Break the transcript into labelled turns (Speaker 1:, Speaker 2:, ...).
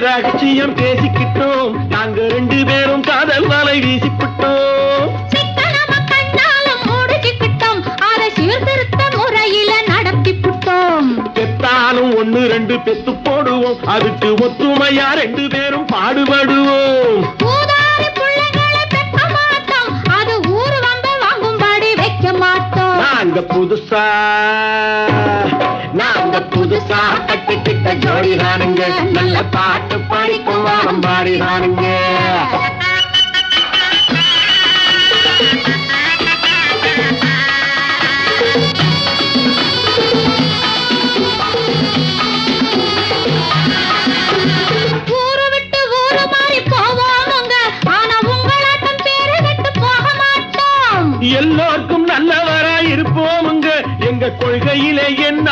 Speaker 1: ரகசியம் பேசிக்கிட்டோம், நாங்க 2 பேரும் காதல் வலை வீசிக்கிட்டோம்.
Speaker 2: சிக்கனமா கண்ணாலும் முடிச்சுக்கிட்டோம், அதை சீர்திருத்த முறையில நடத்திவிட்டோம்.
Speaker 1: பெத்தாலும் 1 2 பெத்து போடுவோம், அதுக்கு ஒத்துமையா 2 பேரும் பாடுபடுவோம்.
Speaker 2: ஊதாரி பிள்ளைகளை பெக்க மாட்டோம், அது ஊரு வந்த வாங்கும்படி வைக்க மாட்டோம்.
Speaker 1: நாங்க புதுசா கட்டிக்கிட்ட ஜோடிதானுங்க, நல்ல பாட்டு படிக்கும் வாரம் பாடிதானுங்க.
Speaker 2: ஊரு விட்டு ஊரு மாறி போவோமுங்க, ஆனா உங்களாட்டம் பேரு விட்டு போக மாட்டோம்.
Speaker 1: எல்லோருக்கும் நல்லவரா இருப்போமுங்க, எங்க கொள்கையிலே என்ன